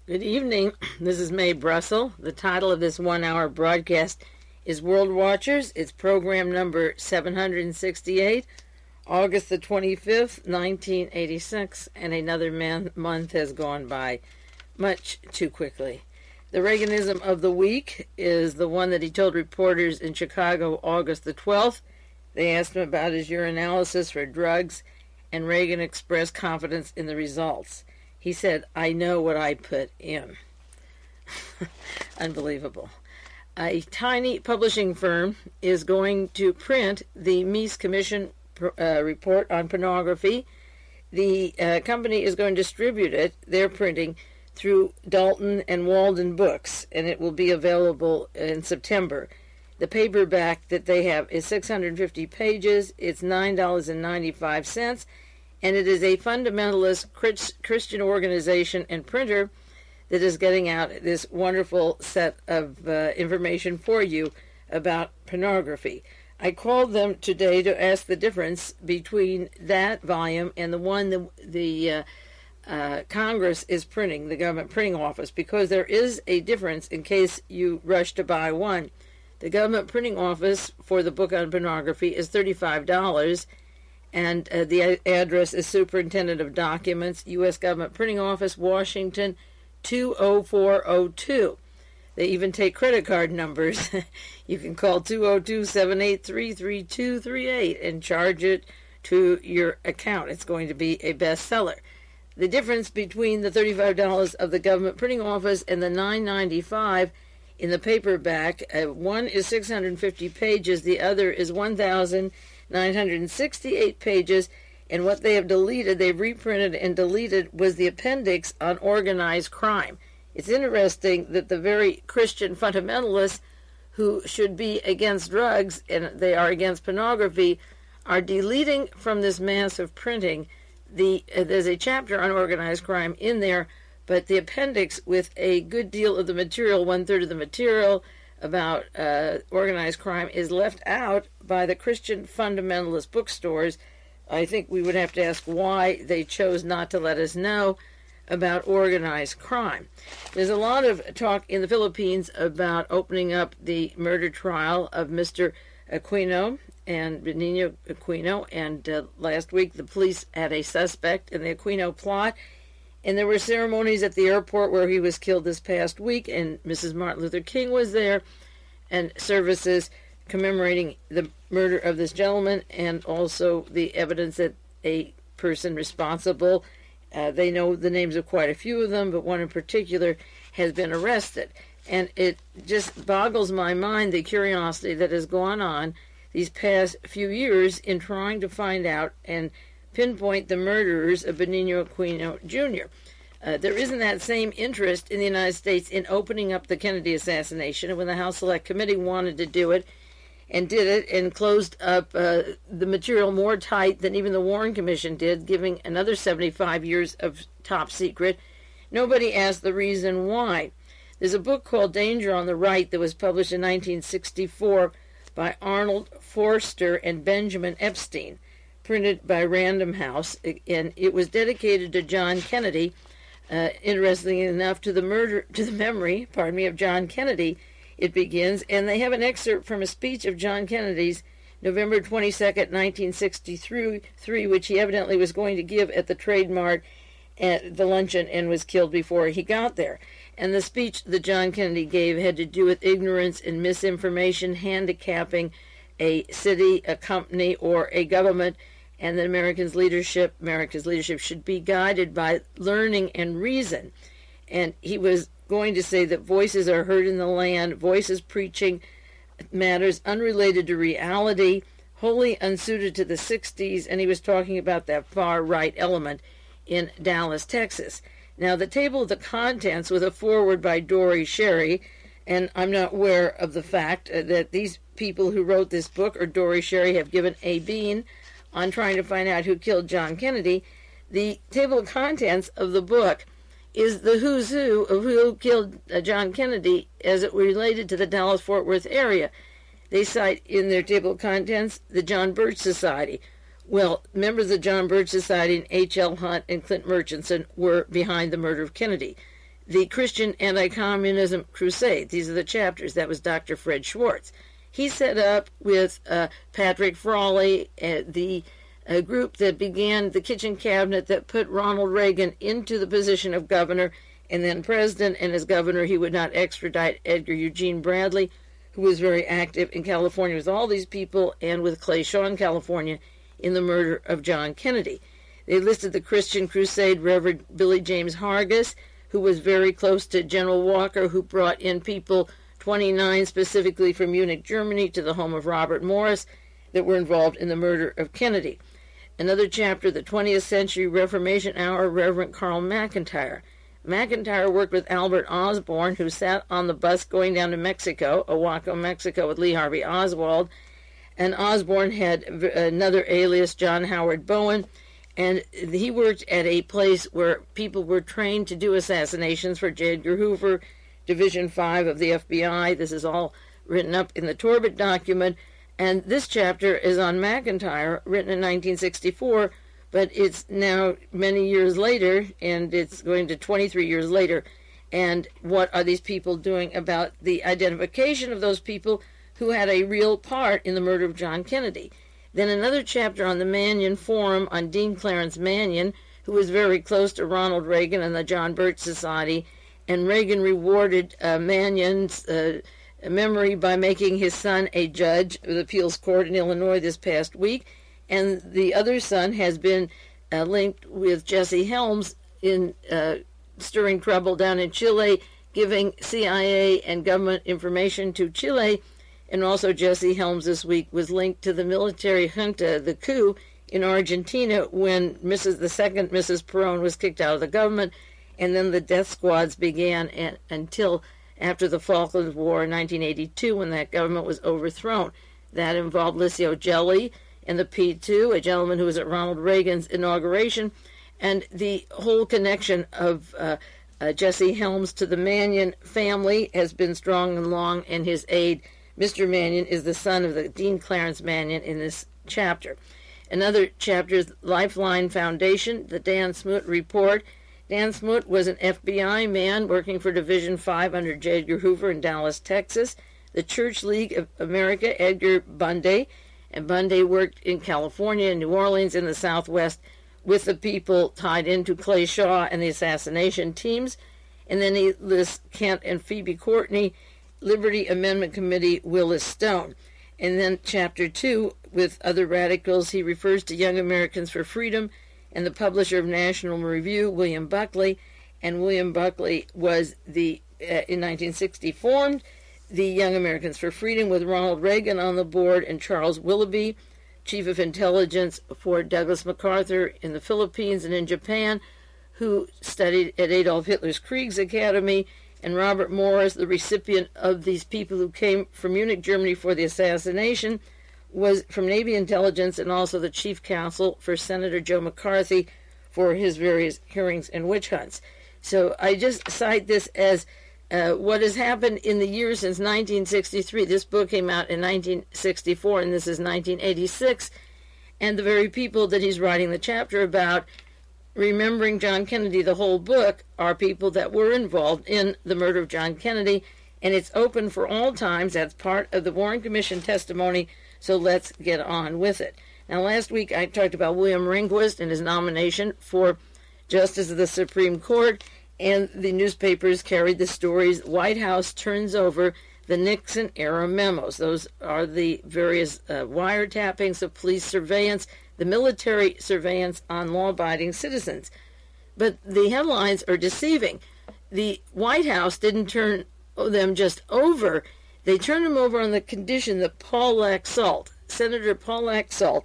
Good evening. This is Mae Brussell. The title of this one-hour broadcast is World Watchers. It's program number 768, August the 25th, 1986, and another month has gone by much too quickly. The Reaganism of the week is the one that he told reporters in Chicago August the 12th. They asked him about his urinalysis for drugs, and Reagan expressed confidence in the results. He said, "I know what I put in." Unbelievable. A tiny publishing firm is going to print the Meese Commission report on pornography. The company is going to distribute it, their printing, through Dalton and Walden Books, and it will be available in September. The paperback that they have is 650 pages. It's $9.95. And it is a fundamentalist Christian organization and printer that is getting out this wonderful set of information for you about pornography. I called them today to ask the difference between that volume and the one the Congress is printing, the government printing office, because there is a difference in case you rush to buy one. The government printing office for the book on pornography is $35. And the address is Superintendent of Documents, U.S. Government Printing Office, Washington, 20402. They even take credit card numbers. You can call 202-783-3238 and charge it to your account. It's going to be a bestseller. The difference between the $35 of the Government Printing Office and the $9.95 in the paperback, one is 650 pages, the other is 1,968 pages, and what they have deleted, they've reprinted and deleted, was the appendix on organized crime. It's interesting that the very Christian fundamentalists who should be against drugs, and they are against pornography, are deleting from this massive printing. There's a chapter on organized crime in there, but the appendix with a good deal of the material, 1/3 of the material, about organized crime is left out by the Christian fundamentalist bookstores. I think we would have to ask why they chose not to let us know about organized crime. There's a lot of talk in the Philippines about opening up the murder trial of Mr. Aquino and Benigno Aquino, and last week the police had a suspect in the Aquino plot. And there were ceremonies at the airport where he was killed this past week, and Mrs. Martin Luther King was there, and services commemorating the murder of this gentleman, and also the evidence that a person responsible, they know the names of quite a few of them, but one in particular has been arrested. And it just boggles my mind, the curiosity that has gone on these past few years in trying to find out and pinpoint the murderers of Benigno Aquino Jr. There isn't that same interest in the United States in opening up the Kennedy assassination. And when the House Select Committee wanted to do it and did it and closed up the material more tight than even the Warren Commission did, giving another 75 years of top secret, nobody asked the reason why. There's a book called Danger on the Right that was published in 1964 by Arnold Forster and Benjamin Epstein, printed by Random House, and it was dedicated to John Kennedy. Interestingly enough, to the memory of John Kennedy, it begins, and they have an excerpt from a speech of John Kennedy's November 22nd, 1963, which he evidently was going to give at the Trade Mart at the luncheon and was killed before he got there. And the speech that John Kennedy gave had to do with ignorance and misinformation, handicapping a city, a company, or a government, and that America's leadership should be guided by learning and reason. And he was going to say that voices are heard in the land, voices preaching matters unrelated to reality, wholly unsuited to the 60s, and he was talking about that far-right element in Dallas, Texas. Now, the table of the contents with a foreword by Dory Sherry, and I'm not aware of the fact that these people who wrote this book, or Dory Sherry, have given a bean on trying to find out who killed John Kennedy. The table of contents of the book is the who's who of who killed John Kennedy as it related to the Dallas-Fort Worth area. They cite in their table of contents the John Birch Society. Well, members of the John Birch Society and H.L. Hunt and Clint Murchison were behind the murder of Kennedy. the Christian Anti-Communism Crusade. These are the chapters. That was Dr. Fred Schwartz. He set up with Patrick Frawley, the group that began the kitchen cabinet that put Ronald Reagan into the position of governor and then president, and as governor he would not extradite Edgar Eugene Bradley, who was very active in California with all these people, and with Clay Shaw in California in the murder of John Kennedy. They listed the Christian Crusade, Reverend Billy James Hargis, who was very close to General Walker, who brought in people, 29 specifically from Munich, Germany, to the home of Robert Morris, that were involved in the murder of Kennedy. Another chapter, the 20th Century Reformation Hour, Reverend Carl McIntyre. McIntyre worked with Albert Osborne, who sat on the bus going down to Mexico, Oaxaca, Mexico, with Lee Harvey Oswald. And Osborne had another alias, John Howard Bowen, and he worked at a place where people were trained to do assassinations for J. Edgar Hoover, Division 5 of the FBI. This is all written up in the Torbett document. And this chapter is on McIntyre, written in 1964, but it's now many years later, and it's going to 23 years later. And what are these people doing about the identification of those people who had a real part in the murder of John Kennedy? Then another chapter on the Mannion Forum on Dean Clarence Mannion, who was very close to Ronald Reagan and the John Birch Society, and Reagan rewarded Mannion's memory by making his son a judge of the appeals court in Illinois this past week. And the other son has been linked with Jesse Helms in stirring trouble down in Chile, giving CIA and government information to Chile. And also Jesse Helms this week was linked to the military junta, the coup in Argentina, when the second Mrs. Perón was kicked out of the government, and then the death squads began until after the Falklands War in 1982, when that government was overthrown. That involved Licio Gelli and the P2, a gentleman who was at Ronald Reagan's inauguration, and the whole connection of Jesse Helms to the Mannion family has been strong and long, and his aide, Mr. Mannion, is the son of the Dean Clarence Mannion in this chapter. Another chapter is Lifeline Foundation, the Dan Smoot Report. Dan Smoot was an FBI man working for Division 5 under J. Edgar Hoover in Dallas, Texas. The Church League of America, Edgar Bundy, and Bundy worked in California and New Orleans in the Southwest with the people tied into Clay Shaw and the assassination teams. And then he lists Kent and Phoebe Courtney, Liberty Amendment Committee, Willis Stone. And then Chapter 2, with other radicals, he refers to Young Americans for Freedom and the publisher of National Review, William Buckley. And William Buckley was in 1960 formed the Young Americans for Freedom with Ronald Reagan on the board and Charles Willoughby, Chief of Intelligence for Douglas MacArthur in the Philippines and in Japan, who studied at Adolf Hitler's Kriegsakademie, and Robert Morris, the recipient of these people who came from Munich, Germany for the assassination, was from Navy intelligence and also the chief counsel for Senator Joe McCarthy for his various hearings and witch hunts. So I just cite this as what has happened in the years since 1963. This book came out in 1964, and this is 1986. And the very people that he's writing the chapter about, Remembering John Kennedy, the whole book, are people that were involved in the murder of John Kennedy. And it's open for all times. That's part of the Warren Commission testimony. So let's get on with it. Now, last week I talked about William Rehnquist and his nomination for Justice of the Supreme Court. And the newspapers carried the stories, White House turns over the Nixon-era memos. Those are the various wiretappings of police surveillance, the military surveillance on law-abiding citizens. But the headlines are deceiving. The White House didn't turn them just over. They turned them over on the condition that Paul Laxalt, Senator Paul Laxalt,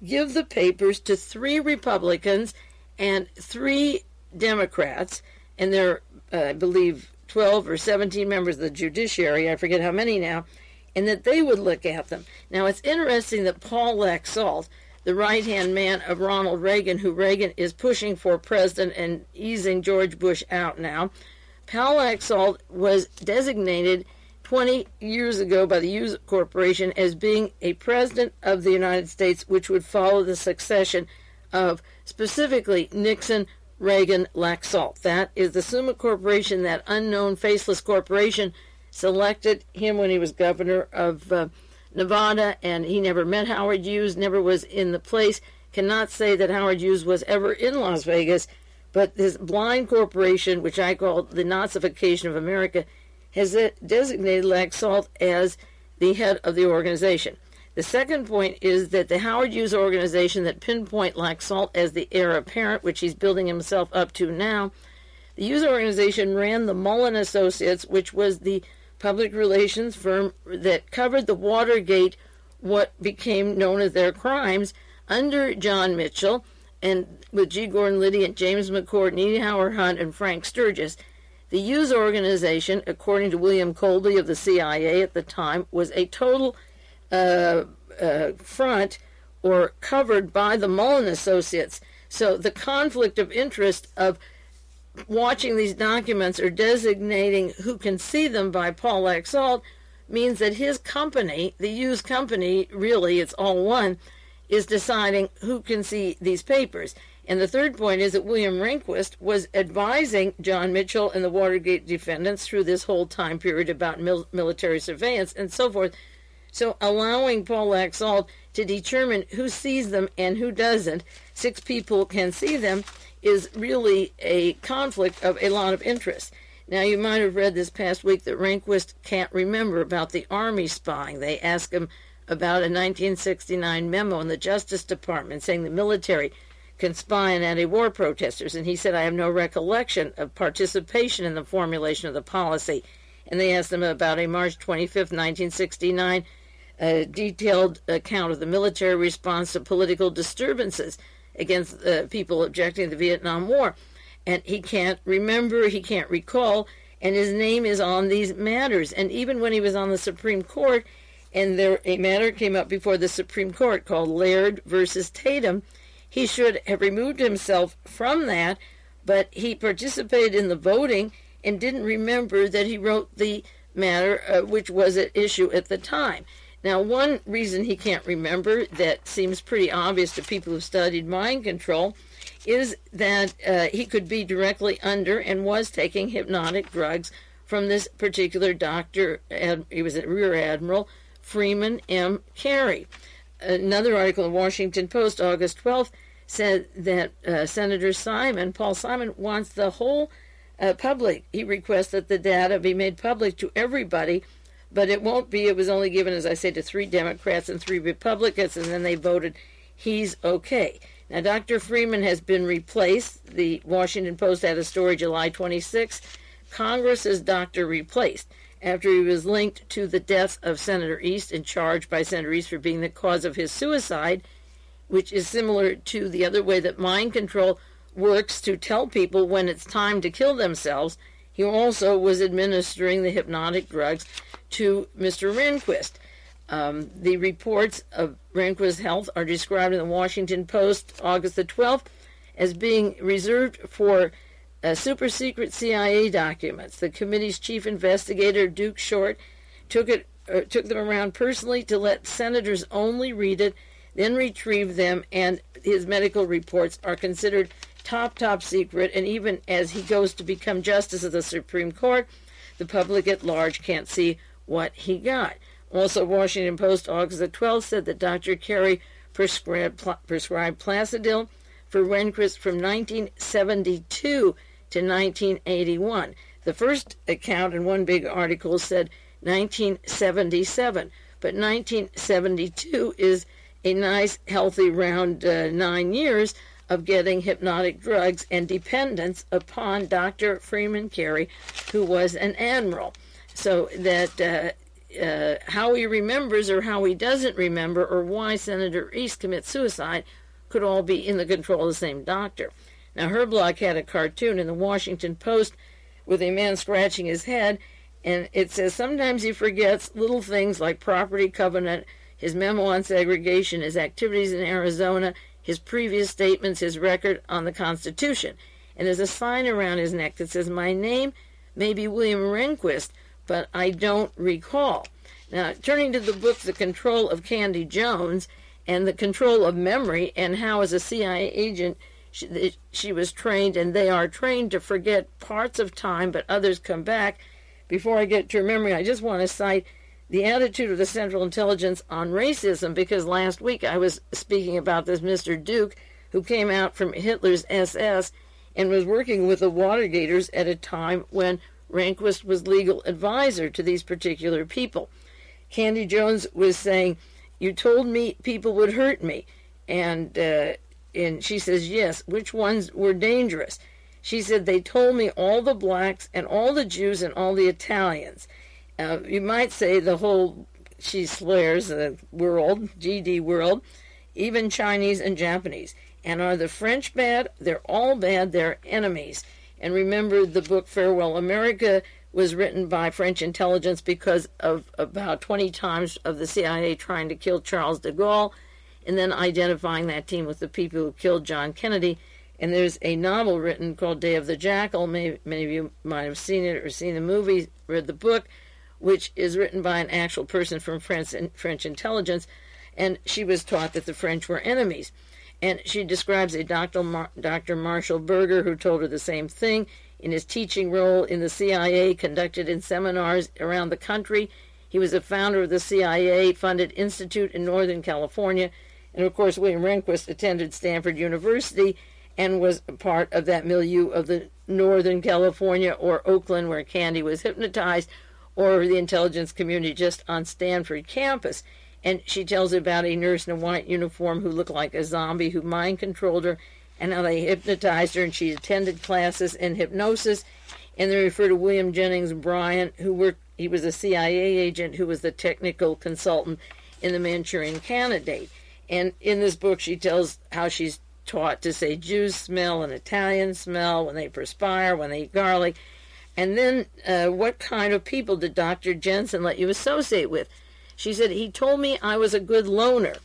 give the papers to 3 Republicans and 3 Democrats, and there are, I believe, 12 or 17 members of the judiciary, I forget how many now, and that they would look at them. Now, it's interesting that Paul Laxalt, the right-hand man of Ronald Reagan, who Reagan is pushing for president and easing George Bush out now, Paul Laxalt was designated 20 years ago by the Hughes Corporation as being a president of the United States, which would follow the succession of specifically Nixon, Reagan lacked salt. That is the Summa Corporation, that unknown, faceless corporation, selected him when he was governor of Nevada, and he never met Howard Hughes, never was in the place. Cannot say that Howard Hughes was ever in Las Vegas, but this blind corporation, which I call the Nazification of America, has designated Laxalt as the head of the organization. The second point is that the Howard Hughes organization that pinpoint Laxalt as the heir apparent, which he's building himself up to now, the Hughes organization ran the Mullen Associates, which was the public relations firm that covered the Watergate, what became known as their crimes, under John Mitchell, and with G. Gordon Liddy and James McCord, E. Howard Hunt, and Frank Sturgis. The Hughes organization, according to William Colby of the CIA at the time, was a total front or covered by the Mullen Associates. So the conflict of interest of watching these documents or designating who can see them by Paul Laxalt means that his company, the Hughes company, really it's all one, is deciding who can see these papers. And the third point is that William Rehnquist was advising John Mitchell and the Watergate defendants through this whole time period about military surveillance and so forth. So allowing Paul Laxalt to determine who sees them and who doesn't, 6 people can see them, is really a conflict of a lot of interest. Now, you might have read this past week that Rehnquist can't remember about the Army spying. They asked him about a 1969 memo in the Justice Department saying the military can spy on anti-war protesters, and he said, I have no recollection of participation in the formulation of the policy. And they asked him about a March 25th, 1969 detailed account of the military response to political disturbances against people objecting to the Vietnam War. And he can't remember, he can't recall, and his name is on these matters. And even when he was on the Supreme Court, and a matter came up before the Supreme Court called Laird versus Tatum, he should have removed himself from that, but he participated in the voting and didn't remember that he wrote the matter which was at issue at the time. Now, one reason he can't remember that seems pretty obvious to people who've studied mind control is that he could be directly under and was taking hypnotic drugs from this particular doctor. He was a Rear Admiral, Freeman M. Carey. Another article in the Washington Post, August 12th, said that Senator Paul Simon, wants the whole public. He requests that the data be made public to everybody, but it won't be. It was only given, as I said, to 3 Democrats and 3 Republicans, and then they voted he's okay. Now, Dr. Freeman has been replaced. The Washington Post had a story July 26th. Congress's doctor replaced after he was linked to the death of Senator East and charged by Senator East for being the cause of his suicide, which is similar to the other way that mind control works to tell people when it's time to kill themselves. He also was administering the hypnotic drugs to Mr. Rehnquist. The reports of Rehnquist's health are described in the Washington Post, August the 12th, as being reserved for super secret CIA documents. The committee's chief investigator, Duke Short, took them around personally to let senators only read it, then retrieve them, and his medical reports are considered top secret, and even as he goes to become Justice of the Supreme Court, the public at large can't see what he got. Also, Washington Post, August the 12th, said that Dr. Carey prescribed Placidil for Rehnquist from 1972 to 1981. The first account in one big article said 1977, but 1972 is a nice, healthy, round 9 years of getting hypnotic drugs and dependence upon Dr. Freeman Carey, who was an admiral. So that how he remembers or how he doesn't remember or why Senator East commits suicide could all be in the control of the same doctor. Now, Herblock had a cartoon in the Washington Post with a man scratching his head, and it says sometimes he forgets little things like property covenant, his memo on segregation, his activities in Arizona, his previous statements, his record on the Constitution. And there's a sign around his neck that says, my name may be William Rehnquist, but I don't recall. Now, turning to the book, The Control of Candy Jones, and the control of memory, and how as a CIA agent she was trained, and they are trained to forget parts of time, but others come back. Before I get to your memory, I just want to cite the attitude of the Central Intelligence on racism, because last week I was speaking about this Mr. Duke, who came out from Hitler's SS and was working with the Watergaters at a time when Rehnquist was legal advisor to these particular people. Candy Jones was saying, "You told me people would hurt me," and she says, "Yes, which ones were dangerous?" She said, "They told me all the blacks and all the Jews and all the Italians." You might say the whole, she swears, world, GD world, even Chinese and Japanese. And are the French bad? They're all bad. They're enemies. And remember, the book Farewell America was written by French intelligence because of about 20 times of the CIA trying to kill Charles de Gaulle, and then identifying that team with the people who killed John Kennedy. And there's a novel written called Day of the Jackal. Many of you might have seen it or seen the movie, read the book, which is written by an actual person from French intelligence. And she was taught that the French were enemies. And she describes a Dr. Marshall Berger, who told her the same thing in his teaching role in the CIA, conducted in seminars around the country. He was a founder of the CIA-funded institute in Northern California. And, of course, William Rehnquist attended Stanford University and was a part of that milieu of the Northern California or Oakland, where Candy was hypnotized, or the intelligence community just on Stanford campus. And she tells about a nurse in a white uniform who looked like a zombie, who mind-controlled her, and how they hypnotized her, and she attended classes in hypnosis. And they refer to William Jennings Bryan, he was a CIA agent who was the technical consultant in the Manchurian Candidate. And in this book, she tells how she's taught to say Jews smell and Italians smell when they perspire, when they eat garlic. And then what kind of people did Dr. Jensen let you associate with? She said, "He told me I was a good loner."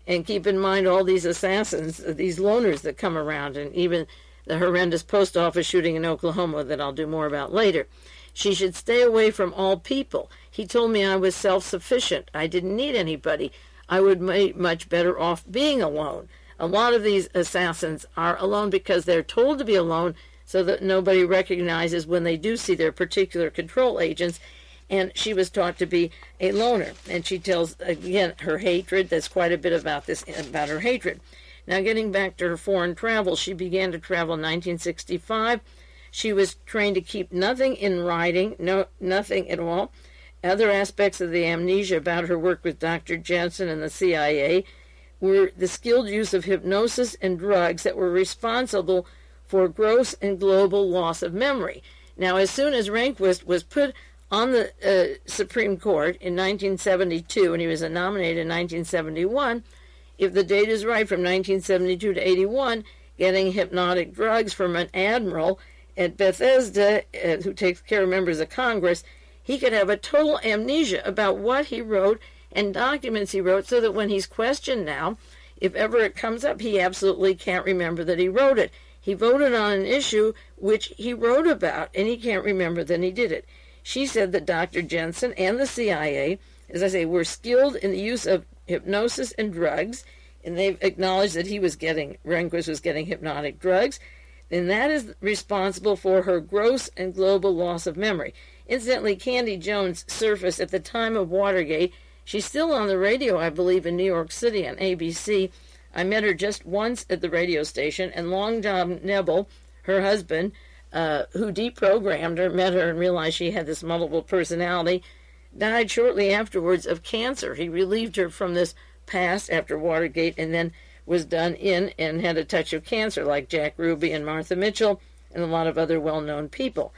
And keep in mind all these assassins, these loners that come around, and even the horrendous post office shooting in Oklahoma that I'll do more about later. She should stay away from all people. He told me I was self-sufficient. I didn't need anybody. I would be much better off being alone. A lot of these assassins are alone because they're told to be alone so that nobody recognizes when they do see their particular control agents. And she was taught to be a loner. And she tells, again, her hatred. There's quite a bit about this, about her hatred. Now, getting back to her foreign travel, she began to travel in 1965. She was trained to keep nothing in writing, nothing at all. Other aspects of the amnesia about her work with Dr. Jensen and the CIA were the skilled use of hypnosis and drugs that were responsible for gross and global loss of memory. Now, as soon as Rehnquist was put on the Supreme Court in 1972, and he was nominated in 1971, if the date is right, from 1972 to 81, getting hypnotic drugs from an admiral at Bethesda, who takes care of members of Congress, he could have a total amnesia about what he wrote and documents he wrote, so that when he's questioned now, if ever it comes up, he absolutely can't remember that he wrote it. He voted on an issue which he wrote about, and he can't remember that he did it. She said that Dr. Jensen and the CIA, as I say, were skilled in the use of hypnosis and drugs, and they've acknowledged that Rehnquist was getting hypnotic drugs, and that is responsible for her gross and global loss of memory. Incidentally, Candy Jones surfaced at the time of Watergate. She's still on the radio, I believe, in New York City on ABC. I met her just once at the radio station, and Long John Nebel, her husband, who deprogrammed her, met her and realized she had this multiple personality, died shortly afterwards of cancer. He relieved her from this past after Watergate, and then was done in and had a touch of cancer, like Jack Ruby and Martha Mitchell and a lot of other well-known people.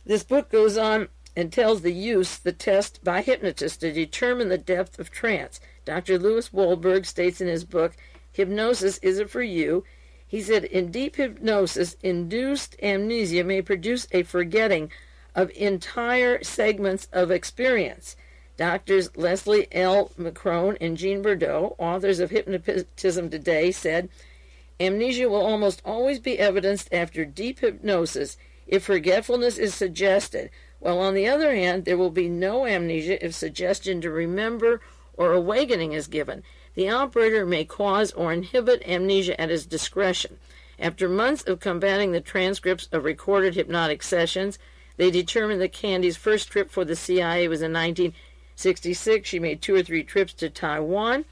This book goes on and tells the test by hypnotists to determine the depth of trance. Dr. Louis Wohlberg states in his book, "Hypnosis Isn't for You." He said, in deep hypnosis, induced amnesia may produce a forgetting of entire segments of experience. Doctors Leslie L. McCrone and Jean Bordeaux, authors of Hypnotism Today, said, amnesia will almost always be evidenced after deep hypnosis if forgetfulness is suggested, while on the other hand, there will be no amnesia if suggestion to remember or awakening is given. The operator may cause or inhibit amnesia at his discretion. After months of combating the transcripts of recorded hypnotic sessions, they determined that Candy's first trip for the CIA was in 1966. She made 2 or 3 trips to Taiwan.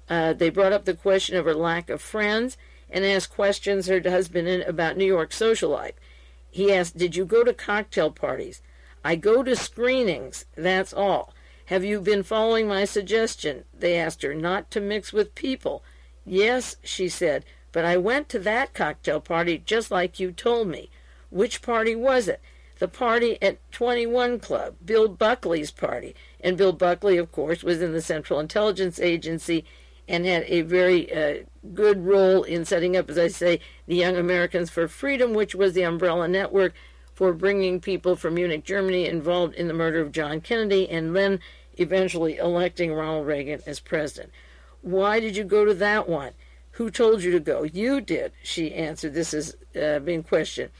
They brought up the question of her lack of friends and asked questions her husband about New York social life. He asked, "Did you go to cocktail parties?" "I go to screenings, that's all." "Have you been following my suggestion?" They asked her, "Not to mix with people." "Yes," she said, "but I went to that cocktail party just like you told me." "Which party was it?" "The party at 21 Club, Bill Buckley's party." And Bill Buckley, of course, was in the Central Intelligence Agency and had a very good role in setting up, as I say, the Young Americans for Freedom, which was the umbrella network for bringing people from Munich, Germany, involved in the murder of John Kennedy, and then eventually electing Ronald Reagan as president. "Why did you go to that one?" "Who told you to go?" "You did," she answered. This is being questioned.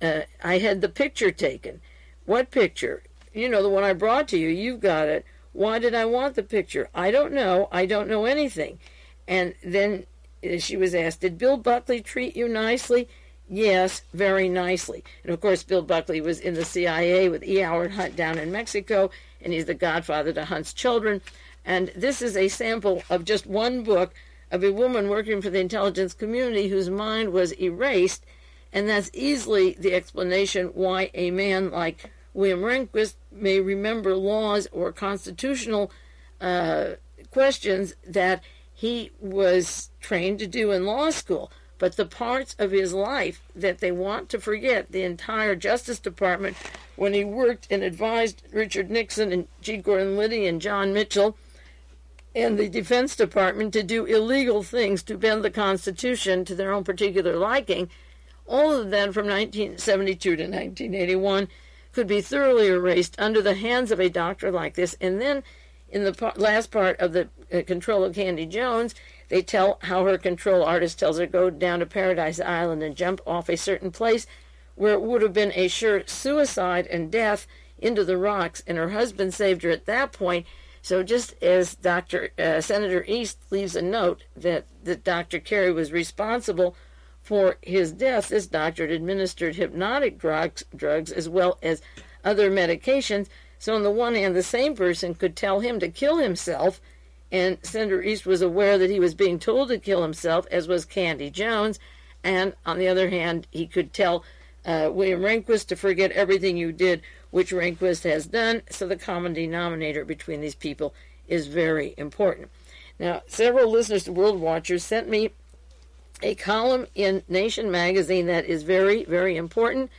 "I had the picture taken." "What picture?" "You know, the one I brought to you. You've got it." "Why did I want the picture?" "I don't know. I don't know anything." And then she was asked, "Did Bill Buckley treat you nicely?" "Yes, very nicely." And of course, Bill Buckley was in the CIA with E. Howard Hunt down in Mexico, and he's the godfather to Hunt's children. And this is a sample of just one book of a woman working for the intelligence community whose mind was erased, and that's easily the explanation why a man like William Rehnquist may remember laws or constitutional questions that he was trained to do in law school. But the parts of his life that they want to forget, the entire Justice Department, when he worked and advised Richard Nixon and G. Gordon Liddy and John Mitchell, and the Defense Department to do illegal things to bend the Constitution to their own particular liking, all of that from 1972 to 1981 could be thoroughly erased under the hands of a doctor like this. And then in the last part of the control of Candy Jones, they tell how her control artist tells her go down to Paradise Island and jump off a certain place where it would have been a sure suicide and death into the rocks, and her husband saved her at that point. So just as Senator East leaves a note that Dr. Carey was responsible for his death, this doctor had administered hypnotic drugs as well as other medications. So on the one hand, the same person could tell him to kill himself, and Senator East was aware that he was being told to kill himself, as was Candy Jones. And on the other hand, he could tell William Rehnquist to forget everything you did, which Rehnquist has done. So the common denominator between these people is very important. Now, several listeners to World Watchers sent me a column in Nation magazine that is very, very important,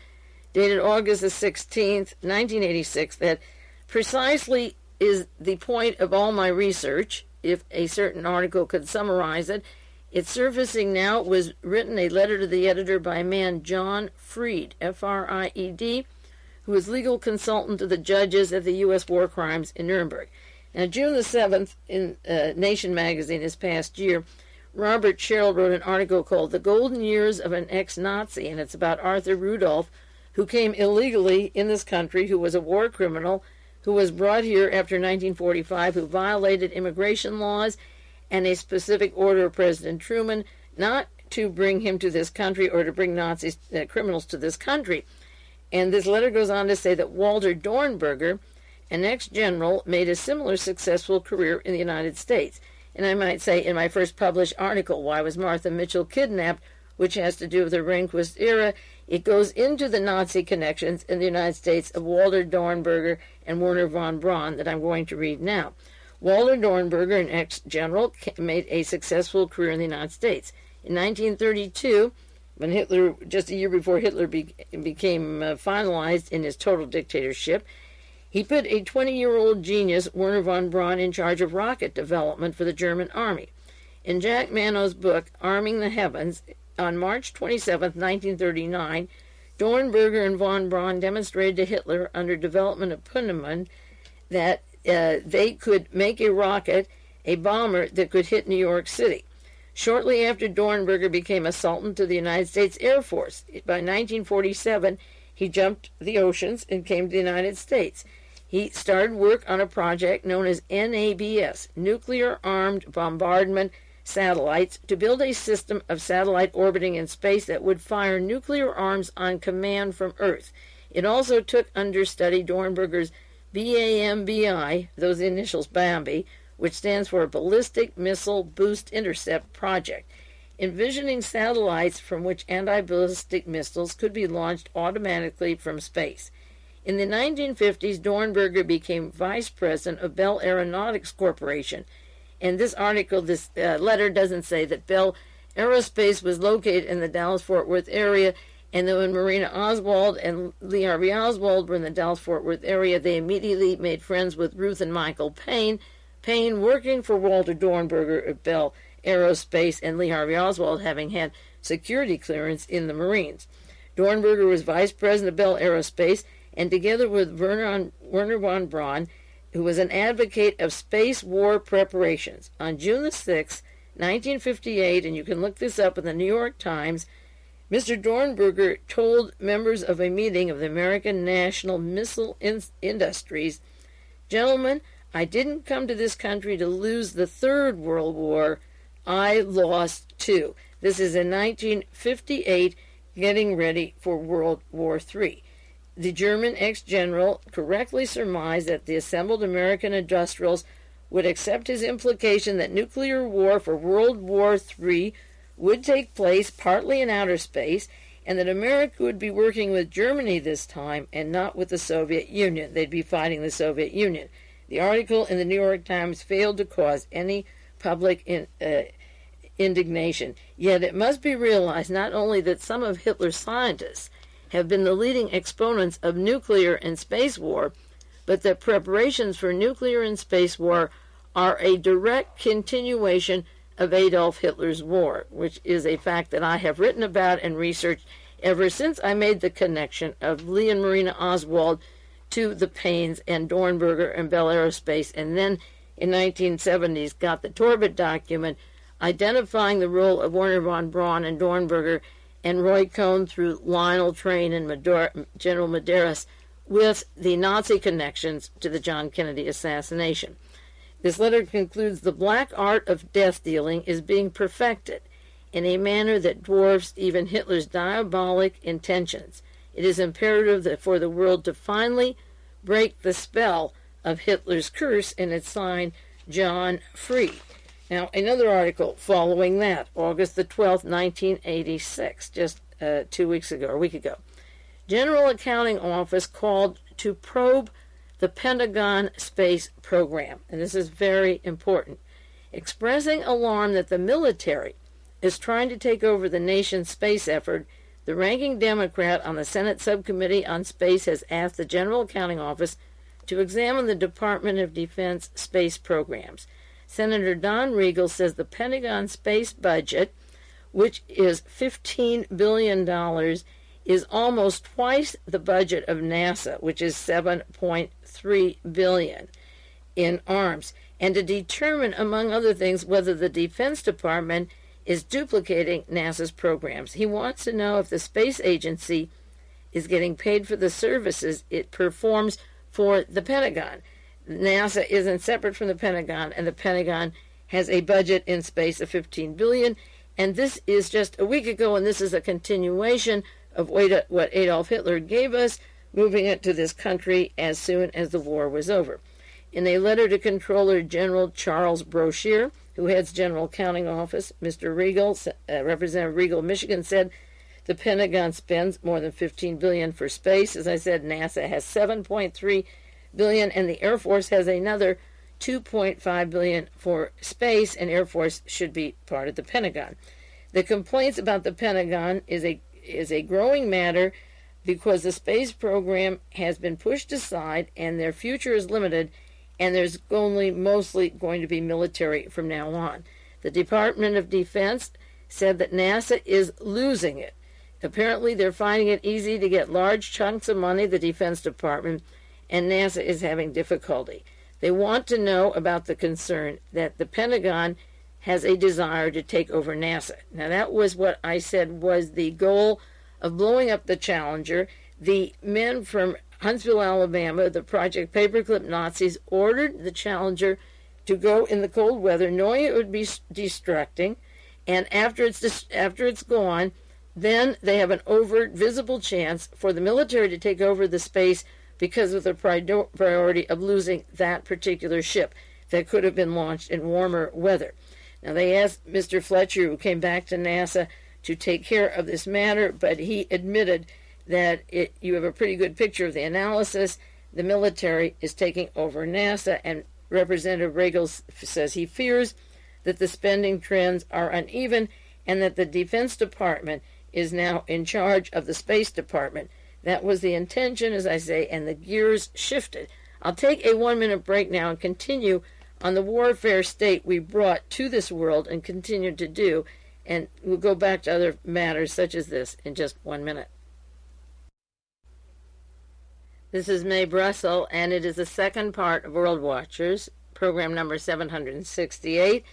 dated August the 16th, 1986, that precisely is the point of all my research, if a certain article could summarize it. It's surfacing now. It was written, a letter to the editor, by a man, John Fried, F-R-I-E-D, who was legal consultant to the judges at the U.S. war crimes in Nuremberg. Now, June the 7th, in Nation magazine this past year, Robert Sherrill wrote an article called The Golden Years of an Ex-Nazi, and it's about Arthur Rudolph, who came illegally in this country, who was a war criminal, who was brought here after 1945, who violated immigration laws and a specific order of President Truman not to bring him to this country or to bring Nazi criminals to this country. And this letter goes on to say that Walter Dornberger, an ex-general, made a similar successful career in the United States. And I might say, in my first published article, Why Was Martha Mitchell Kidnapped?, which has to do with the Rehnquist era, it goes into the Nazi connections in the United States of Walter Dornberger and Werner von Braun that I'm going to read now. Walter Dornberger, an ex-general, made a successful career in the United States. In 1932, when Hitler, just a year before Hitler became finalized in his total dictatorship, he put a 20-year-old genius, Werner von Braun, in charge of rocket development for the German army. In Jack Mano's book, Arming the Heavens, on March 27, 1939, Dornberger and von Braun demonstrated to Hitler under development of Punnemann that they could make a rocket, a bomber that could hit New York City. Shortly after Dornberger became a Sultan to the United States Air Force, by 1947, he jumped the oceans and came to the United States. He started work on a project known as NABS, Nuclear Armed Bombardment satellites to build a system of satellite orbiting in space that would fire nuclear arms on command from Earth. It also took under study Dornberger's BAMBI, those initials BAMBI, which stands for Ballistic Missile Boost Intercept Project, envisioning satellites from which anti-ballistic missiles could be launched automatically from space. In the 1950s, Dornberger became vice president of Bell Aeronautics Corporation, and this letter doesn't say that Bell Aerospace was located in the Dallas-Fort Worth area, and then when Marina Oswald and Lee Harvey Oswald were in the Dallas-Fort Worth area, they immediately made friends with Ruth and Michael Payne, working for Walter Dornberger of Bell Aerospace, and Lee Harvey Oswald having had security clearance in the Marines. Dornberger was vice president of Bell Aerospace, and together with Werner vonBraun, who was an advocate of space war preparations. On June 6, 1958, and you can look this up in the New York Times, Mr. Dornberger told members of a meeting of the American National Missile Industries, "Gentlemen, I didn't come to this country to lose the Third World War. I lost two." This is in 1958, getting ready for World War III. The German ex-general correctly surmised that the assembled American industrials would accept his implication that nuclear war for World War III would take place partly in outer space, and that America would be working with Germany this time and not with the Soviet Union. They'd be fighting the Soviet Union. The article in the New York Times failed to cause any public indignation. Yet it must be realized not only that some of Hitler's scientists have been the leading exponents of nuclear and space war, but that preparations for nuclear and space war are a direct continuation of Adolf Hitler's war, which is a fact that I have written about and researched ever since I made the connection of Lee and Marina Oswald to the Paynes and Dornberger and Bell Aerospace, and then in 1970s got the Torbett document identifying the role of Werner von Braun and Dornberger and Roy Cohn through Lionel Train and General Medeiros with the Nazi connections to the John Kennedy assassination. This letter concludes, "The black art of death dealing is being perfected in a manner that dwarfs even Hitler's diabolic intentions. It is imperative for the world to finally break the spell of Hitler's curse," and it's signed John Freed. Now, another article following that, August the 12th, 1986, just 2 weeks ago, or a week ago. General Accounting Office called to probe the Pentagon space program, and this is very important, expressing alarm that the military is trying to take over the nation's space effort. The ranking Democrat on the Senate Subcommittee on Space has asked the General Accounting Office to examine the Department of Defense space programs. Senator Don Regal says the Pentagon space budget, which is $15 billion, is almost twice the budget of NASA, which is $7.3 billion in arms, and to determine, among other things, whether the Defense Department is duplicating NASA's programs. He wants to know if the space agency is getting paid for the services it performs for the Pentagon. NASA isn't separate from the Pentagon, and the Pentagon has a budget in space of $15 billion, and this is just a week ago, and this is a continuation of what Adolf Hitler gave us, moving it to this country as soon as the war was over. In a letter to Controller General Charles Brashear, who heads General Accounting Office, Mr. Regal, Representative Regal of Michigan, said the Pentagon spends more than $15 billion for space. As I said, NASA has $7.3 billion, and the Air Force has another $2.5 billion for space, and Air Force should be part of the Pentagon. The complaints about the Pentagon is a growing matter because the space program has been pushed aside and their future is limited, and there's only mostly going to be military from now on. The Department of Defense said that NASA is losing it. Apparently they're finding it easy to get large chunks of money, the Defense Department, and NASA is having difficulty. They want to know about the concern that the Pentagon has a desire to take over NASA. Now, that was what I said was the goal of blowing up the Challenger. The men from Huntsville, Alabama, the Project Paperclip Nazis, ordered the Challenger to go in the cold weather, knowing it would be destructing, and after it's gone, then they have an overt, visible chance for the military to take over the space because of the priority of losing that particular ship that could have been launched in warmer weather. Now, they asked Mr. Fletcher, who came back to NASA, to take care of this matter, but he admitted that you have a pretty good picture of the analysis. The military is taking over NASA, and Representative Regal says he fears that the spending trends are uneven and that the Defense Department is now in charge of the Space Department. That was the intention, as I say, and the gears shifted. I'll take a 1-minute break now and continue on the warfare state we brought to this world and continue to do, and we'll go back to other matters such as this in just 1 minute. This is Mae Brussell, and it is the second part of World Watchers, program number 768,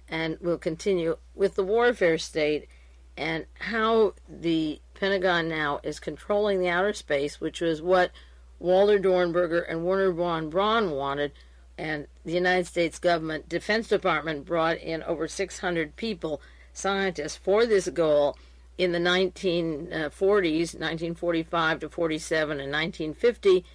and we'll continue with the warfare state and how the Pentagon now is controlling the outer space, which was what Walter Dornberger and Werner von Braun wanted, and the United States government Defense Department brought in over 600 people, scientists, for this goal in the 1940s, 1945 to 47 and 1950,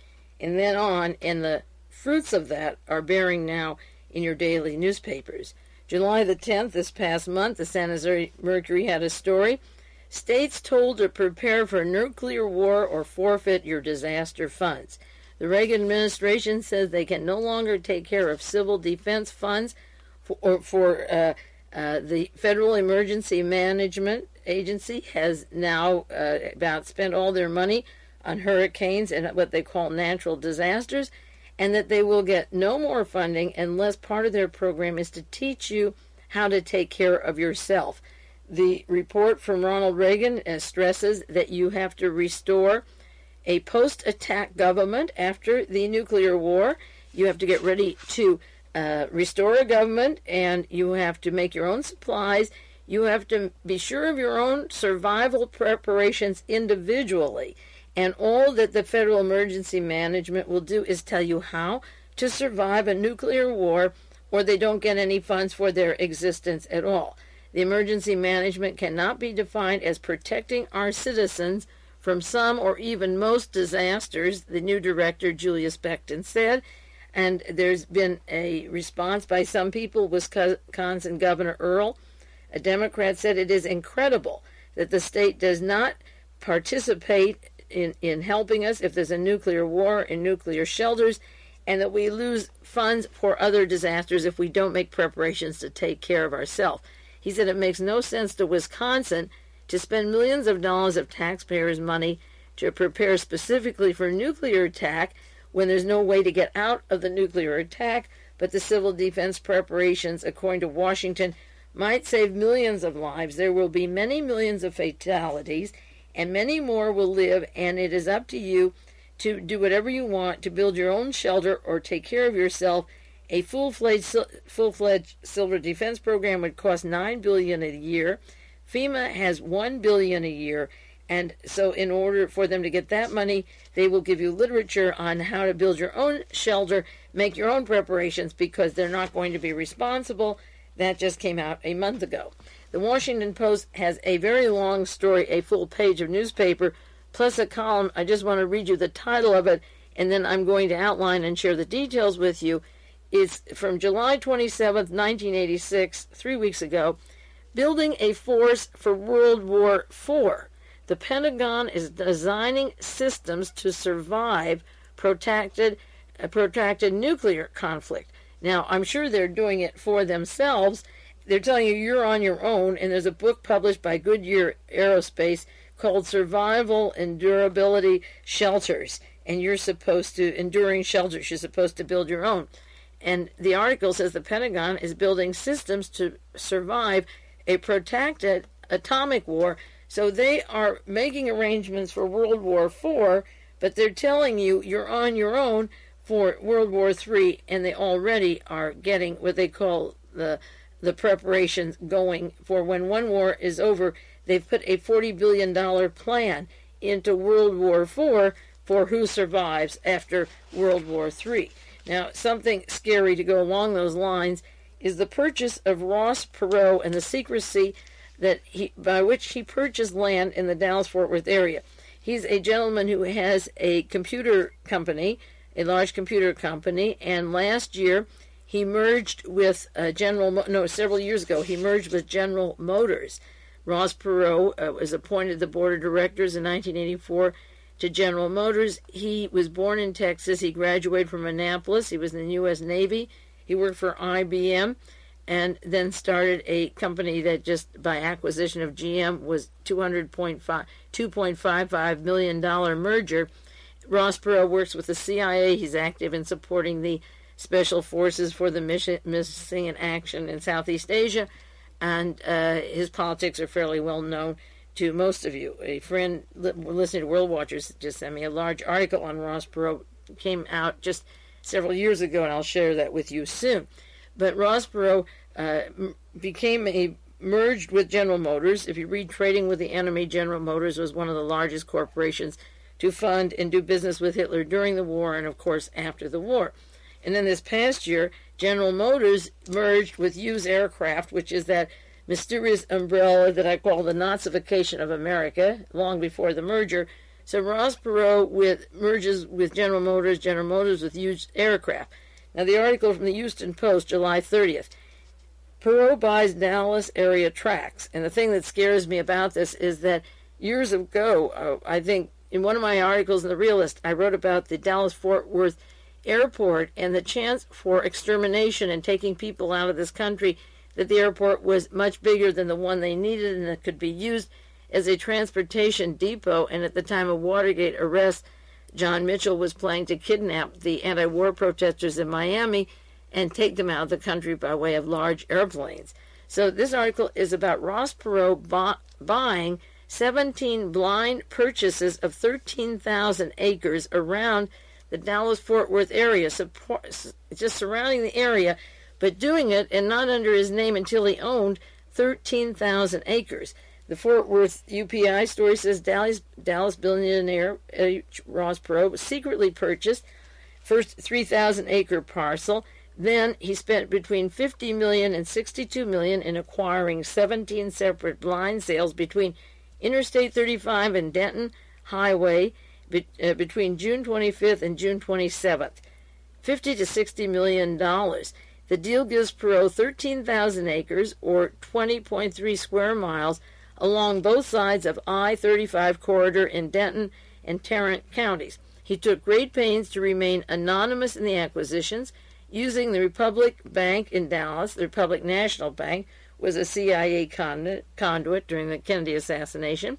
and then on, and the fruits of that are bearing now in your daily newspapers. July the 10th, this past month, the San Jose Mercury had a story. States told to prepare for nuclear war or forfeit your disaster funds. The Reagan administration says they can no longer take care of civil defense funds for the Federal Emergency Management Agency has now about spent all their money on hurricanes and what they call natural disasters, and that they will get no more funding unless part of their program is to teach you how to take care of yourself. The report from Ronald Reagan stresses that you have to restore a post-attack government after the nuclear war. You have to get ready to restore a government, and you have to make your own supplies. You have to be sure of your own survival preparations individually. And all that the Federal Emergency Management will do is tell you how to survive a nuclear war, or they don't get any funds for their existence at all. The emergency management cannot be defined as protecting our citizens from some or even most disasters, the new director, Julius Beckton, said. And there's been a response by some people. Wisconsin Governor Earl, a Democrat, said it is incredible that the state does not participate in helping us if there's a nuclear war, in nuclear shelters, and that we lose funds for other disasters if we don't make preparations to take care of ourselves. He said it makes no sense to Wisconsin to spend millions of dollars of taxpayers' money to prepare specifically for nuclear attack when there's no way to get out of the nuclear attack, but the civil defense preparations, according to Washington, might save millions of lives. There will be many millions of fatalities, and many more will live, and it is up to you to do whatever you want to build your own shelter or take care of yourself. A full-fledged civil defense program would cost $9 billion a year. FEMA has $1 billion a year, and so in order for them to get that money, they will give you literature on how to build your own shelter, make your own preparations, because they're not going to be responsible. That just came out a month ago. The Washington Post has a very long story, a full page of newspaper, plus a column. I just want to read you the title of it, and then I'm going to outline and share the details with you. It's from July 27th, 1986, 3 weeks ago. Building a force for World War IV. The Pentagon is designing systems to survive protracted nuclear conflict. Now, I'm sure they're doing it for themselves. They're telling you you're on your own, and there's a book published by Goodyear Aerospace called Survival and Durability Shelters, and you're supposed to, enduring shelters, you're supposed to build your own. And the article says the Pentagon is building systems to survive a protracted atomic war. So they are making arrangements for World War IV, but they're telling you you're on your own for World War III, and they already are getting what they call the preparations going for when one war is over. They've put a $40 billion plan into World War IV for who survives after World War III. Now, something scary to go along those lines is the purchase of Ross Perot and the secrecy by which he purchased land in the Dallas-Fort Worth area. He's a gentleman who has a computer company, a large computer company, and last year he merged with several years ago, he merged with General Motors. Ross Perot was appointed to the board of directors in 1984 to General Motors. He was born in Texas. He graduated from Annapolis. He was in the U.S. Navy. He worked for IBM and then started a company that just by acquisition of GM was $2.55 million merger. Ross Perot works with the CIA. He's active in supporting the Special Forces for the Missing in Action in Southeast Asia, and his politics are fairly well known to most of you. A friend listening to World Watchers just sent me a large article on Ross Perot. It came out just several years ago, and I'll share that with you soon. But Ross Perot merged with General Motors. If you read Trading with the Enemy, General Motors was one of the largest corporations to fund and do business with Hitler during the war and, of course, after the war. And then this past year, General Motors merged with Hughes Aircraft, which is that mysterious umbrella that I call the Nazification of America, long before the merger. So Ross Perot merges with General Motors with Hughes Aircraft. Now the article from the Houston Post, July 30th. Perot buys Dallas area tracts. And the thing that scares me about this is that years ago, I think in one of my articles in The Realist, I wrote about the Dallas-Fort Worth airport and the chance for extermination and taking people out of this country, that the airport was much bigger than the one they needed and that could be used as a transportation depot. And at the time of Watergate arrest, John Mitchell was planning to kidnap the anti-war protesters in Miami and take them out of the country by way of large airplanes. So this article is about Ross Perot buying 17 blind purchases of 13,000 acres around the Dallas-Fort Worth area, just surrounding the area, but doing it and not under his name until he owned 13,000 acres. The Fort Worth UPI story says Dallas billionaire Ross Perot secretly purchased first 3,000-acre parcel. Then he spent between $50 million and $62 million in acquiring 17 separate blind sales between Interstate 35 and Denton Highway between June 25th and June 27th. $50 to $60 million. The deal gives Perot 13,000 acres, or 20.3 square miles, along both sides of I-35 corridor in Denton and Tarrant counties. He took great pains to remain anonymous in the acquisitions, using the Republic Bank in Dallas. The Republic National Bank was a CIA conduit during the Kennedy assassination,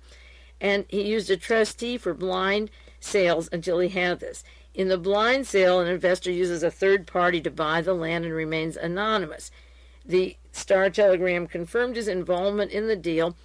and he used a trustee for blind sales until he had this. In the blind sale, an investor uses a third party to buy the land and remains anonymous. The Star-Telegram confirmed his involvement in the deal,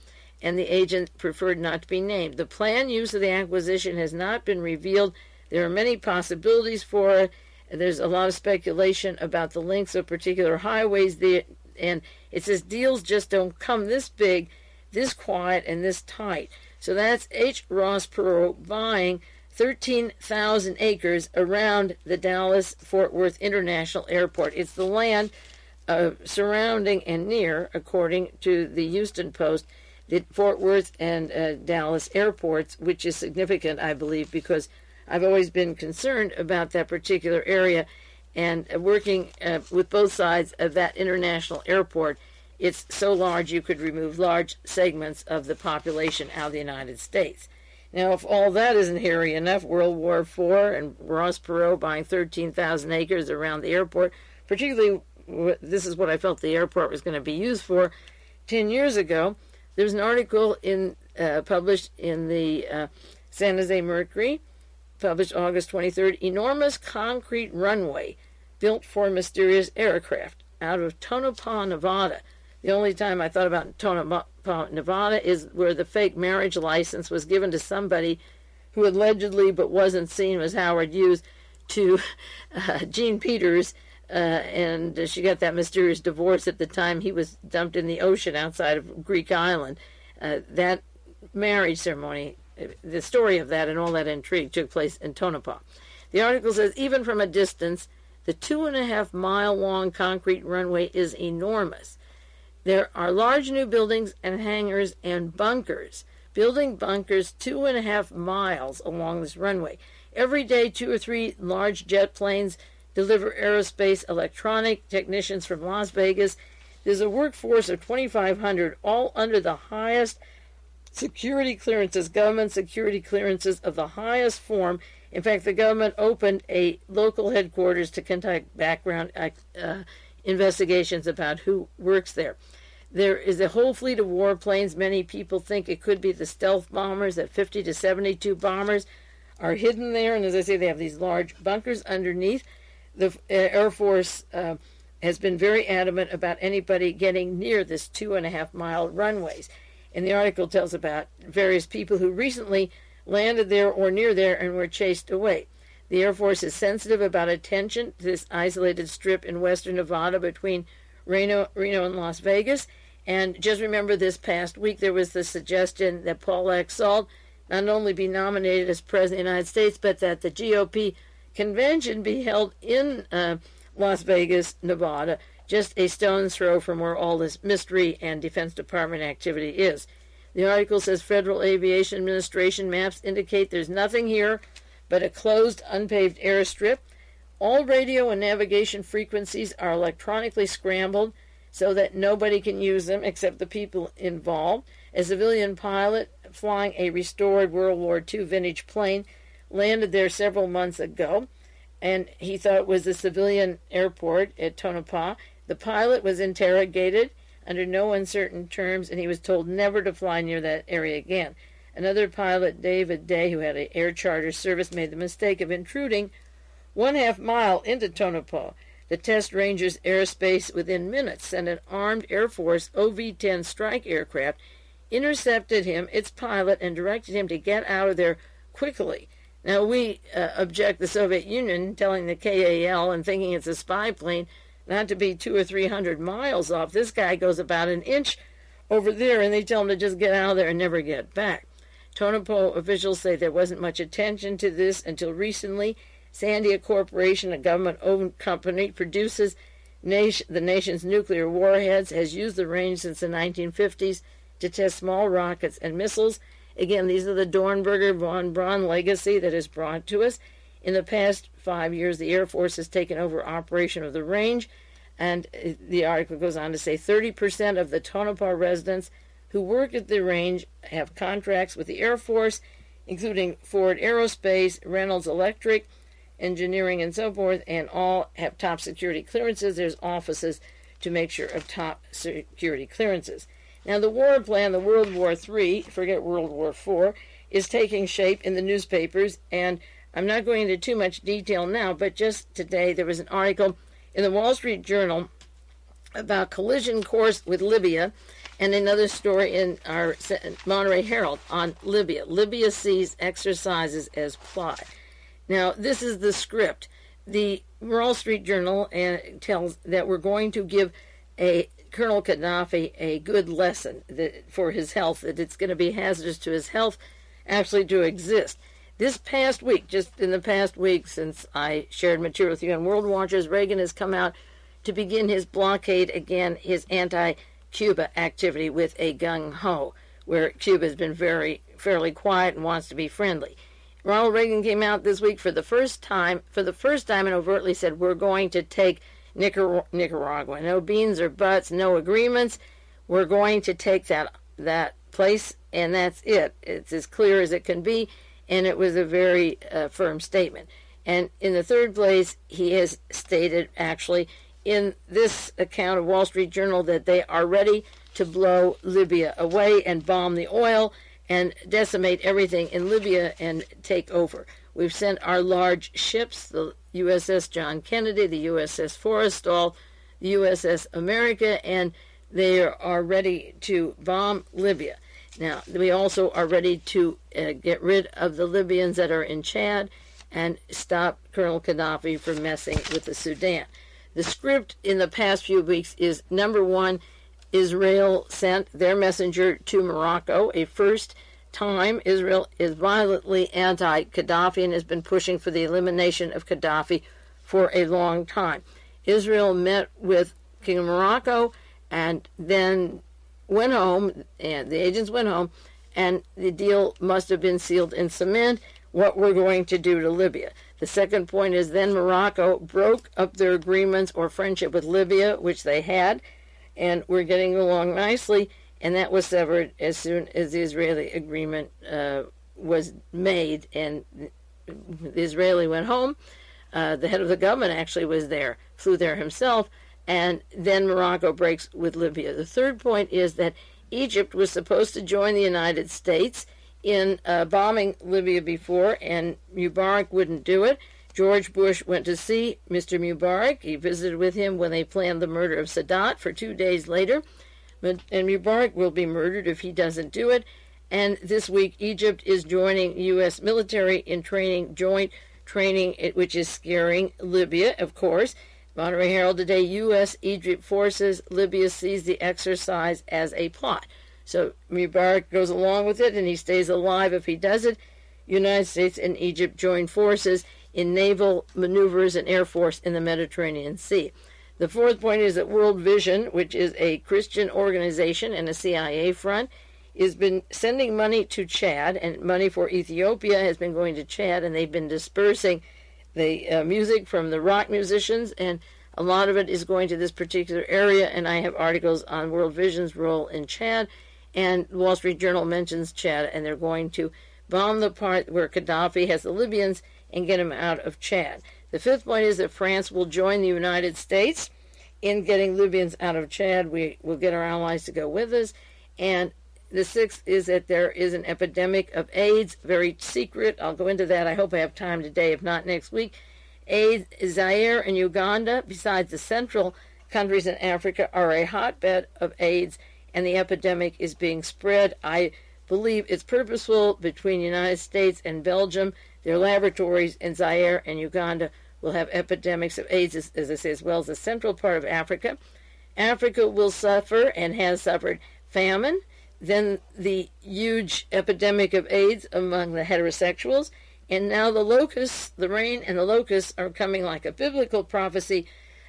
and the agent preferred not to be named. The planned use of the acquisition has not been revealed. There are many possibilities for it. There's a lot of speculation about the lengths of particular highways there, and it says deals just don't come this big, this quiet, and this tight. So that's H. Ross Perot buying 13,000 acres around the Dallas-Fort Worth International Airport. It's the land surrounding and near, according to the Houston Post, the Fort Worth and Dallas airports, which is significant, I believe, because I've always been concerned about that particular area, and working with both sides of that international airport. It's so large you could remove large segments of the population out of the United States. Now, if all that isn't hairy enough, World War IV and Ross Perot buying 13,000 acres around the airport, particularly this is what I felt the airport was going to be used for 10 years ago. There was an article published in the San Jose Mercury, published August 23rd, enormous concrete runway built for mysterious aircraft out of Tonopah, Nevada. The only time I thought about Tonopah, Nevada is where the fake marriage license was given to somebody who allegedly but wasn't seen was Howard Hughes to Jean Peters, and she got that mysterious divorce at the time he was dumped in the ocean outside of Greek island. That marriage ceremony, the story of that and all that intrigue took place in Tonopah. The article says, even from a distance, The 2.5-mile-long concrete runway is enormous. There are large new buildings and hangars and bunkers, building bunkers 2.5 miles along this runway. Every day, 2 or 3 large jet planes deliver aerospace electronic technicians from Las Vegas. There's a workforce of 2,500, all under the highest security clearances, government security clearances of the highest form. In fact, the government opened a local headquarters to conduct background investigations about who works there. There is a whole fleet of warplanes. Many people think it could be the stealth bombers, that 50 to 72 bombers are hidden there. And as I say, they have these large bunkers underneath. The Air Force has been very adamant about anybody getting near this 2.5-mile runways. And the article tells about various people who recently landed there or near there and were chased away. The Air Force is sensitive about attention to this isolated strip in western Nevada between Reno and Las Vegas. And just remember, this past week there was the suggestion that Paul Laxalt not only be nominated as President of the United States, but that the GOP convention be held in Las Vegas, Nevada, just a stone's throw from where all this mystery and Defense Department activity is. The article says Federal Aviation Administration maps indicate there's nothing here but a closed, unpaved airstrip. All radio and navigation frequencies are electronically scrambled so that nobody can use them except the people involved. A civilian pilot flying a restored World War II vintage plane landed there several months ago, and he thought it was a civilian airport at Tonopah. The pilot was interrogated under no uncertain terms, and he was told never to fly near that area again. Another pilot, David Day, who had an air charter service, made the mistake of intruding 1/2 mile into Tonopah. The test ranger's airspace within minutes sent an armed Air Force OV-10 strike aircraft, intercepted him, its pilot, and directed him to get out of there quickly. Now, we object the Soviet Union telling the KEEL and thinking it's a spy plane not to be 200 or 300 miles off. This guy goes about an inch over there, and they tell him to just get out of there and never get back. Tonopah officials say there wasn't much attention to this until recently. Sandia Corporation, a government-owned company, produces the nation's nuclear warheads, has used the range since the 1950s to test small rockets and missiles. Again, these are the Dornberger, vonBraun legacy that is brought to us. In the past 5 years, the Air Force has taken over operation of the range, and the article goes on to say 30% of the Tonopah residents who work at the range have contracts with the Air Force, including Ford Aerospace, Reynolds Electric, Engineering, and so forth, and all have top security clearances. There's offices to make sure of top security clearances. Now, the war plan, the World War III, forget World War IV, is taking shape in the newspapers, and I'm not going into too much detail now, but just today there was an article in the Wall Street Journal about collision course with Libya, and another story in our Monterey Herald on Libya. Libya sees exercises as plot. Now, this is the script. The Wall Street Journal tells that we're going to give Colonel Gaddafi a good lesson for his health, that it's going to be hazardous to his health actually to exist. This past week, just in the past week since I shared material with you on World Watchers, Reagan has come out to begin his blockade again, his anti-Cuba activity with a gung-ho, where Cuba has been fairly quiet and wants to be friendly. Ronald Reagan came out this week for the first time and overtly said, we're going to take Nicaragua. No beans or buts, no agreements. We're going to take that place, and that's it. It's as clear as it can be, and it was a very firm statement. And in the third place, he has stated, actually, in this account of Wall Street Journal, that they are ready to blow Libya away and bomb the oil and decimate everything in Libya and take over. We've sent our large ships, the USS John Kennedy, the USS Forrestal, the USS America, and they are ready to bomb Libya. Now, we also are ready to get rid of the Libyans that are in Chad and stop Colonel Gaddafi from messing with the Sudan. The script in the past few weeks is, number one, Israel sent their messenger to Morocco. A first time, Israel is violently anti-Gaddafi and has been pushing for the elimination of Gaddafi for a long time. Israel met with King of Morocco and then went home, and the agents went home, and the deal must have been sealed in cement, what we're going to do to Libya. The second point is then Morocco broke up their agreements or friendship with Libya, which they had, and we're getting along nicely, and that was severed as soon as the Israeli agreement was made, and the Israeli went home. The head of the government actually was there, flew there himself, and then Morocco breaks with Libya. The third point is that Egypt was supposed to join the United States in bombing Libya before, and Mubarak wouldn't do it. George Bush went to see Mr. Mubarak. He visited with him when they planned the murder of Sadat for 2 days later. And Mubarak will be murdered if he doesn't do it. And this week, Egypt is joining U.S. military in training, joint training, which is scaring Libya, of course. Monterey Herald today, U.S.-Egypt forces, Libya sees the exercise as a plot. So Mubarak goes along with it, and he stays alive if he does it. United States and Egypt join forces in naval maneuvers and air force in the Mediterranean Sea. The fourth point is that World Vision, which is a Christian organization and a CIA front, has been sending money to Chad, and money for Ethiopia has been going to Chad, and they've been dispersing the music from the rock musicians, and a lot of it is going to this particular area, and I have articles on World Vision's role in Chad, and the Wall Street Journal mentions Chad, and they're going to bomb the part where Gaddafi has the Libyans and get them out of Chad. The fifth point is that France will join the United States in getting Libyans out of Chad. We will get our allies to go with us. And the sixth is that there is an epidemic of AIDS, very secret. I'll go into that. I hope I have time today, if not next week. AIDS, Zaire and Uganda, besides the central countries in Africa, are a hotbed of AIDS, and the epidemic is being spread. I believe it's purposeful between the United States and Belgium. Their laboratories in Zaire and Uganda will have epidemics of AIDS, as I say, as well as the central part of Africa. Africa will suffer and has suffered famine, then the huge epidemic of AIDS among the heterosexuals, and now the locusts, the rain and the locusts are coming like a biblical prophecy,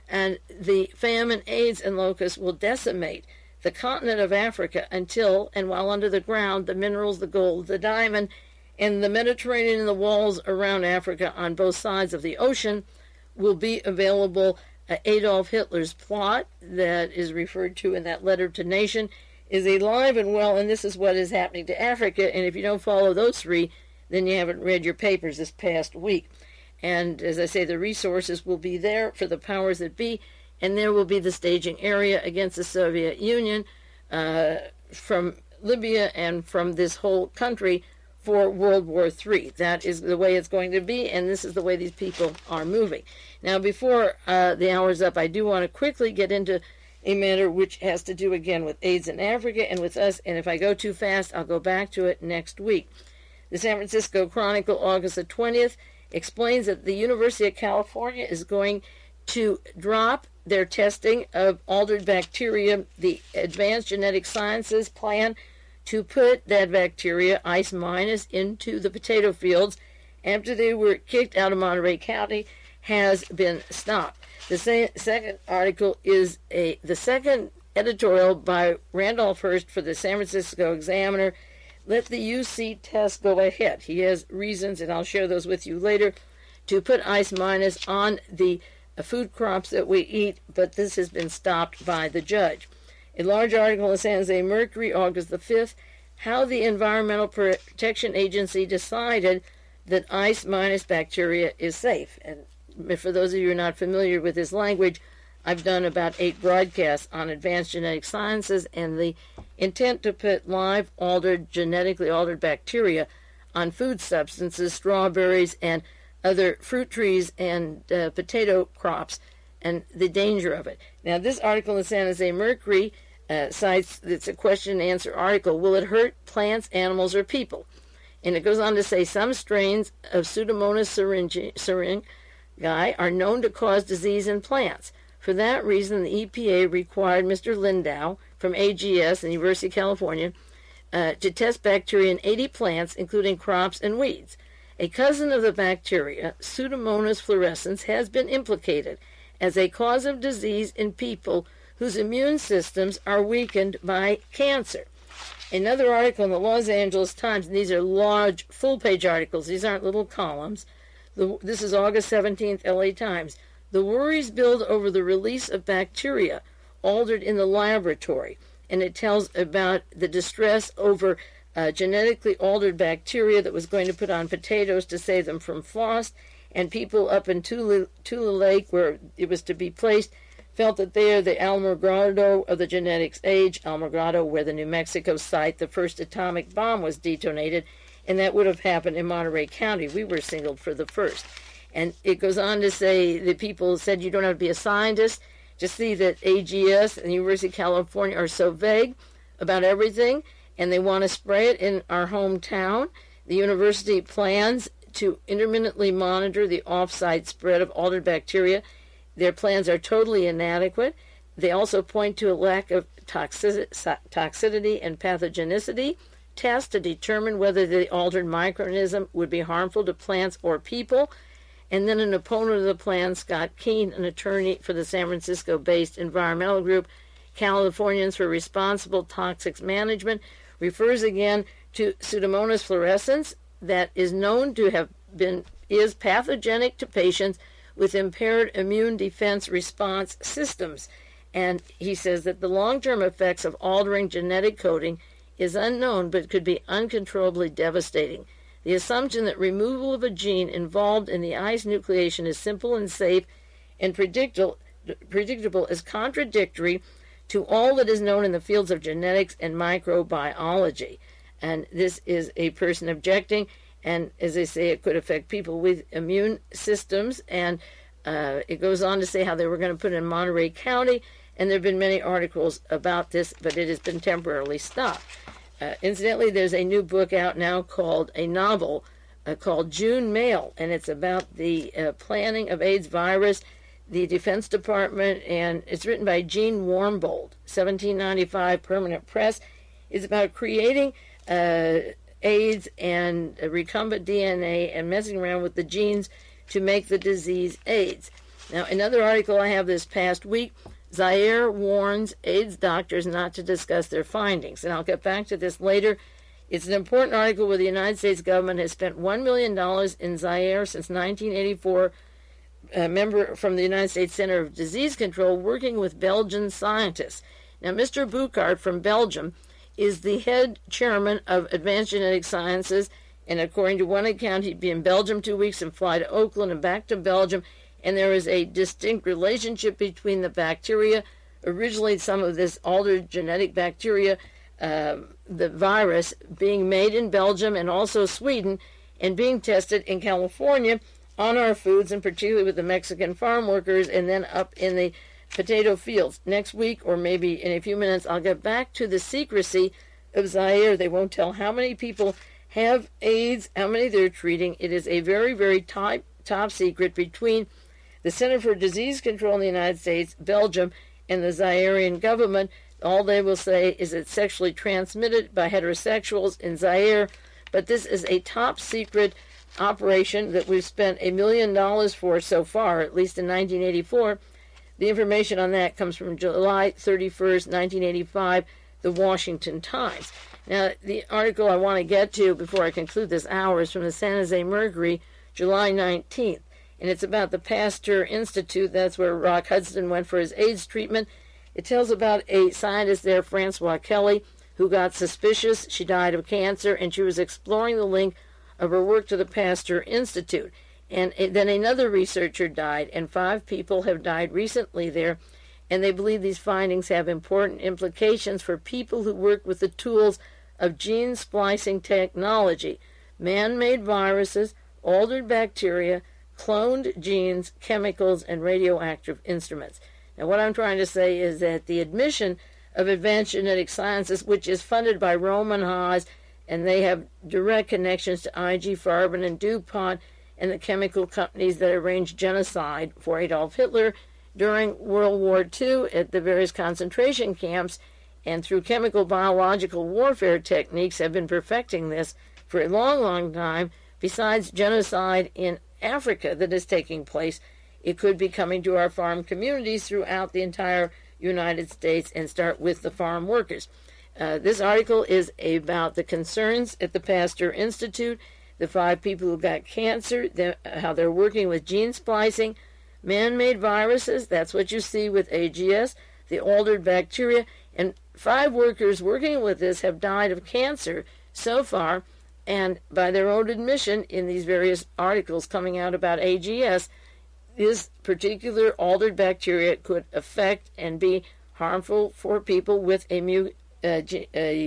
and the famine, AIDS, and locusts will decimate the continent of Africa until, and while under the ground, the minerals, the gold, the diamond, and the Mediterranean and the walls around Africa on both sides of the ocean will be available. Adolf Hitler's plot that is referred to in that letter to nation is alive and well, and this is what is happening to Africa. And if you don't follow those three, then you haven't read your papers this past week. And as I say, the resources will be there for the powers that be, and there will be the staging area against the Soviet Union from Libya and from this whole country for World War III. That is the way it's going to be, and this is the way these people are moving. Now, before the hour's up, I do want to quickly get into a matter which has to do, again, with AIDS in Africa and with us, and if I go too fast, I'll go back to it next week. The San Francisco Chronicle, August the 20th, explains that the University of California is going to drop their testing of altered bacteria. The Advanced Genetic Sciences plan to put that bacteria, ICE minus, into the potato fields after they were kicked out of Monterey County has been stopped. The second article is the second editorial by Randolph Hearst for the San Francisco Examiner. Let the UC test go ahead. He has reasons, and I'll share those with you later, to put ICE minus on the food crops that we eat, but this has been stopped by the judge. A large article in San Jose Mercury, August the 5th, how the Environmental Protection Agency decided that ICE minus bacteria is safe. And for those of you who are not familiar with this language, I've done about 8 broadcasts on advanced genetic sciences and the intent to put live genetically altered bacteria on food substances, strawberries, and other fruit trees and potato crops, and the danger of it. Now, this article in San Jose Mercury cites, it's a question and answer article, will it hurt plants, animals, or people? And it goes on to say some strains of Pseudomonas syringae are known to cause disease in plants. For that reason, the EPA required Mr. Lindau from AGS, the University of California, to test bacteria in 80 plants, including crops and weeds. A cousin of the bacteria, Pseudomonas fluorescens, has been implicated as a cause of disease in people whose immune systems are weakened by cancer. Another article in the Los Angeles Times, and these are large, full-page articles. These aren't little columns. This is August 17th, LA Times. The worries build over the release of bacteria altered in the laboratory. And it tells about the distress over genetically altered bacteria that was going to put on potatoes to save them from frost. And people up in Tula Lake, where it was to be placed, felt that they are the Almagro of the genetics age, Almagro, where the New Mexico site, the first atomic bomb was detonated, and that would have happened in Monterey County. We were singled for the first. And it goes on to say that people said you don't have to be a scientist. Just see that AGS and the University of California are so vague about everything, and they want to spray it in our hometown. The university plans to intermittently monitor the off-site spread of altered bacteria. Their plans are totally inadequate. They also point to a lack of toxicity and pathogenicity tests to determine whether the altered microorganism would be harmful to plants or people. And then an opponent of the plan, Scott Keene, an attorney for the San Francisco-based environmental group Californians for Responsible Toxics Management, refers again to Pseudomonas fluorescens that is known to have is pathogenic to patients with impaired immune defense response systems. And he says that the long-term effects of altering genetic coding is unknown but could be uncontrollably devastating. The assumption that removal of a gene involved in the ICE nucleation is simple and safe and predictable is contradictory to all that is known in the fields of genetics and microbiology. And this is a person objecting, and as they say, it could affect people with immune systems. And it goes on to say how they were going to put it in Monterey County, and there have been many articles about this, but it has been temporarily stopped. Incidentally, there's a new book out now called a novel called June Mail, and it's about the planning of AIDS virus, the Defense Department, and it's written by Gene Warmbold, 1795, Permanent Press. It's about creating AIDS and recombinant DNA and messing around with the genes to make the disease AIDS. Now, another article I have this past week, Zaire warns AIDS doctors not to discuss their findings. And I'll get back to this later. It's an important article where the United States government has spent $1 million in Zaire since 1984, a member from the United States Center of Disease Control working with Belgian scientists. Now, Mr. Boucard from Belgium is the head chairman of Advanced Genetic Sciences, and according to one account, he'd be in Belgium 2 weeks and fly to Oakland and back to Belgium. And there is a distinct relationship between the bacteria, originally some of this altered genetic bacteria, the virus, being made in Belgium and also Sweden, and being tested in California on our foods, and particularly with the Mexican farm workers, and then up in the potato fields. Next week, or maybe in a few minutes, I'll get back to the secrecy of Zaire. They won't tell how many people have AIDS, how many they're treating. It is a very, very top secret between the Center for Disease Control in the United States, Belgium, and the Zairean government. All they will say is it's sexually transmitted by heterosexuals in Zaire, but this is a top secret operation that we've spent $1 million for so far, at least in 1984. The information on that comes from July 31st, 1985, the Washington Times. Now, the article I want to get to before I conclude this hour is from the San Jose Mercury, July 19th. And it's about the Pasteur Institute. That's where Rock Hudson went for his AIDS treatment. It tells about a scientist there, Francois Kelly, who got suspicious. She died of cancer, and she was exploring the link of her work to the Pasteur Institute. And then another researcher died, and 5 people have died recently there. And they believe these findings have important implications for people who work with the tools of gene splicing technology, man-made viruses, altered bacteria, cloned genes, chemicals, and radioactive instruments. Now, what I'm trying to say is that the admission of Advanced Genetic Sciences, which is funded by Roman Haas, and they have direct connections to IG Farben and DuPont and the chemical companies that arranged genocide for Adolf Hitler during World War II at the various concentration camps, and through chemical biological warfare techniques have been perfecting this for a long, long time. besides genocide in Africa that is taking place, it could be coming to our farm communities throughout the entire United States, and start with the farm workers. This article is about the concerns at the Pasteur Institute, the 5 people who got cancer, how they're working with gene splicing, man-made viruses, that's what you see with AGS, the altered bacteria, and 5 workers working with this have died of cancer so far, and by their own admission in these various articles coming out about AGS, this particular altered bacteria could affect and be harmful for people with a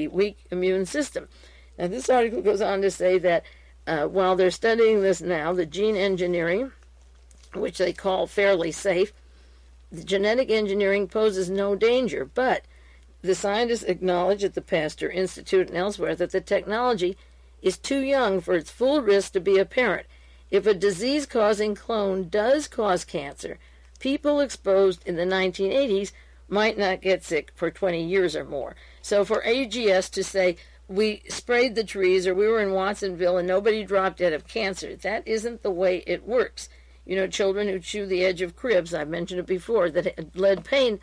weak immune system. Now, this article goes on to say that while they're studying this now, the gene engineering, which they call fairly safe, the genetic engineering poses no danger, but the scientists acknowledge at the Pasteur Institute and elsewhere that the technology is too young for its full risk to be apparent. If a disease-causing clone does cause cancer, people exposed in the 1980s might not get sick for 20 years or more. So for AGS to say, we sprayed the trees, or we were in Watsonville and nobody dropped dead of cancer, that isn't the way it works. You know, children who chew the edge of cribs, I've mentioned it before, that had lead paint,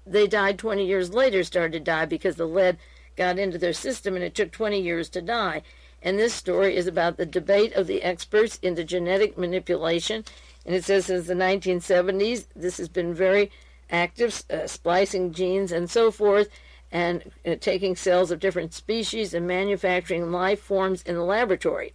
they died 20 years later, started to die because the lead got into their system and it took 20 years to die. And this story is about the debate of the experts into genetic manipulation. And it says since the 1970s, this has been very active, splicing genes and so forth, and taking cells of different species and manufacturing life forms in the laboratory.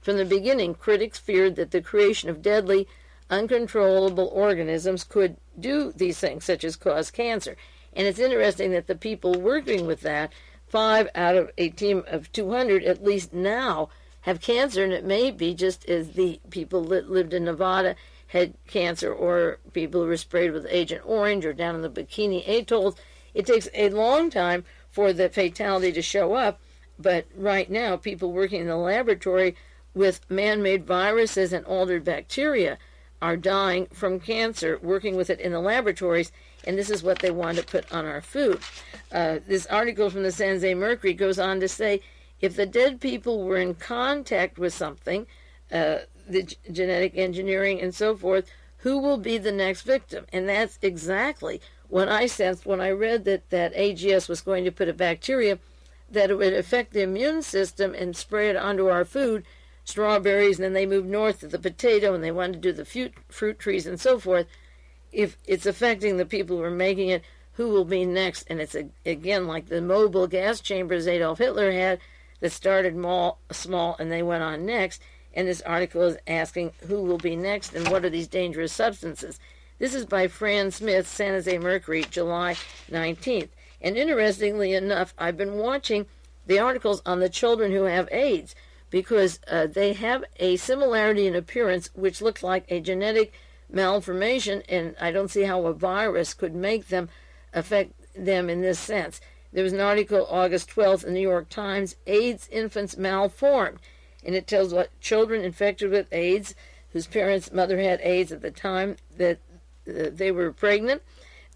From the beginning, critics feared that the creation of deadly, uncontrollable organisms could do these things, such as cause cancer. And it's interesting that the people working with that, 5 out of a team of 200 at least now have cancer, and it may be just as the people that lived in Nevada had cancer, or people who were sprayed with Agent Orange, or down in the Bikini Atolls. It takes a long time for the fatality to show up, but right now people working in the laboratory with man-made viruses and altered bacteria are dying from cancer, working with it in the laboratories, and this is what they want to put on our food. This article from the San Jose Mercury goes on to say, if the dead people were in contact with something, the genetic engineering and so forth, who will be the next victim? And that's exactly what I sensed when I read that AGS was going to put a bacteria that it would affect the immune system and spray it onto our food, strawberries, and then they moved north to the potato, and they wanted to do the fruit trees and so forth. If it's affecting the people who are making it, who will be next? And it's, again, like the mobile gas chambers Adolf Hitler had that started small and they went on next. And this article is asking who will be next and what are these dangerous substances. This is by Fran Smith, San Jose Mercury, July 19th. And interestingly enough, I've been watching the articles on the children who have AIDS, because they have a similarity in appearance which looks like a genetic malformation, and I don't see how a virus could make them affect them in this sense. There was an article August 12th in the New York Times, AIDS infants malformed, and it tells what children infected with AIDS, whose mother had AIDS at the time that they were pregnant,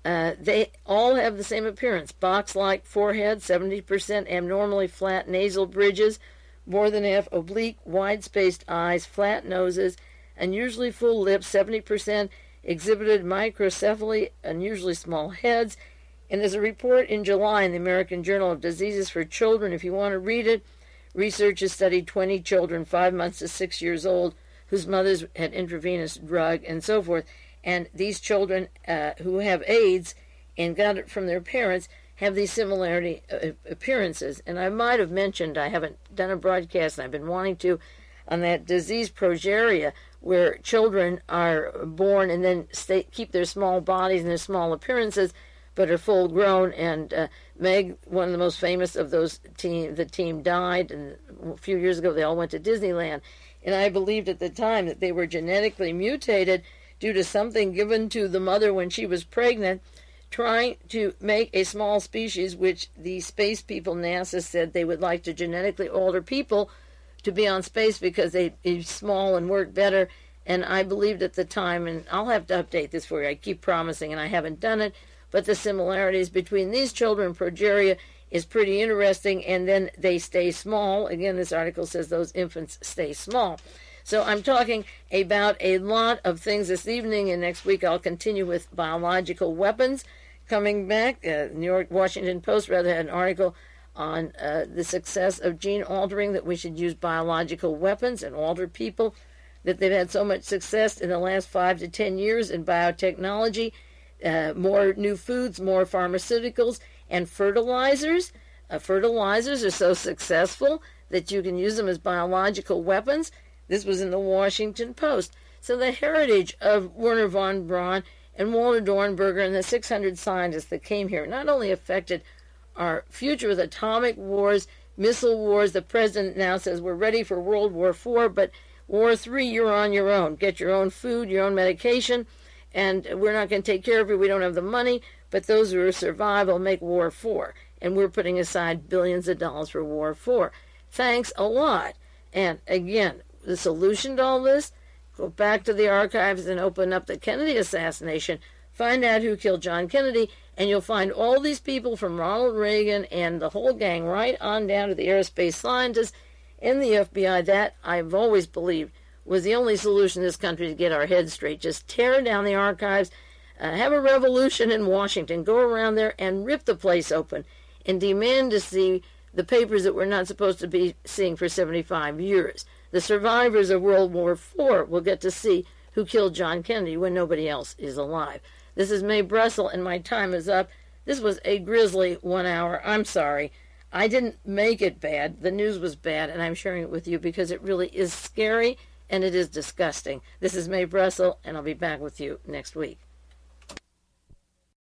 they all have the same appearance: box-like forehead, 70% abnormally flat nasal bridges, more than half oblique, wide-spaced eyes, flat noses, unusually full lips, 70% exhibited microcephaly, unusually small heads. And there's a report in July in the American Journal of Diseases for Children, if you want to read it. Researchers studied 20 children, 5 months to 6 years old, whose mothers had intravenous drug and so forth. And these children who have AIDS and got it from their parents have these similarity appearances. And I might have mentioned, I haven't done a broadcast, and I've been wanting to, on that disease progeria, where children are born and then keep their small bodies and their small appearances, but are full grown. And Meg, one of the most famous of those the team died, and a few years ago they all went to Disneyland. And I believed at the time that they were genetically mutated due to something given to the mother when she was pregnant, trying to make a small species, which the space people, NASA, said they would like to genetically alter people to be on space because they'd be small and work better. And I believed at the time, and I'll have to update this for you, I keep promising, and I haven't done it, but the similarities between these children, progeria, is pretty interesting, and then they stay small. Again, this article says those infants stay small. So I'm talking about a lot of things this evening, and next week I'll continue with biological weapons. Coming back, New York Washington Post had an article on the success of gene altering, that we should use biological weapons and alter people, that they've had so much success in the last 5 to 10 years in biotechnology, more new foods, more pharmaceuticals, and fertilizers. Fertilizers are so successful that you can use them as biological weapons. This was in the Washington Post. So the heritage of Werner von Braun and Walter Dornberger and the 600 scientists that came here not only affected our future with atomic wars, missile wars. The president now says we're ready for World War IV, but War III, you're on your own. Get your own food, your own medication, and we're not going to take care of you. We don't have the money, but those who survive will make War IV. And we're putting aside billions of dollars for War IV. Thanks a lot. And again, the solution to all this, go back to the archives and open up the Kennedy assassination, find out who killed John Kennedy, and you'll find all these people from Ronald Reagan and the whole gang right on down to the aerospace scientists and the FBI. That, I've always believed, was the only solution in this country to get our heads straight. Just tear down the archives, have a revolution in Washington, go around there and rip the place open and demand to see the papers that we're not supposed to be seeing for 75 years. The survivors of World War IV will get to see who killed John Kennedy when nobody else is alive. This is Mae Brussell, and my time is up. This was a grisly 1 hour. I'm sorry. I didn't make it bad. The news was bad, and I'm sharing it with you because it really is scary and it is disgusting. This is Mae Brussell, and I'll be back with you next week.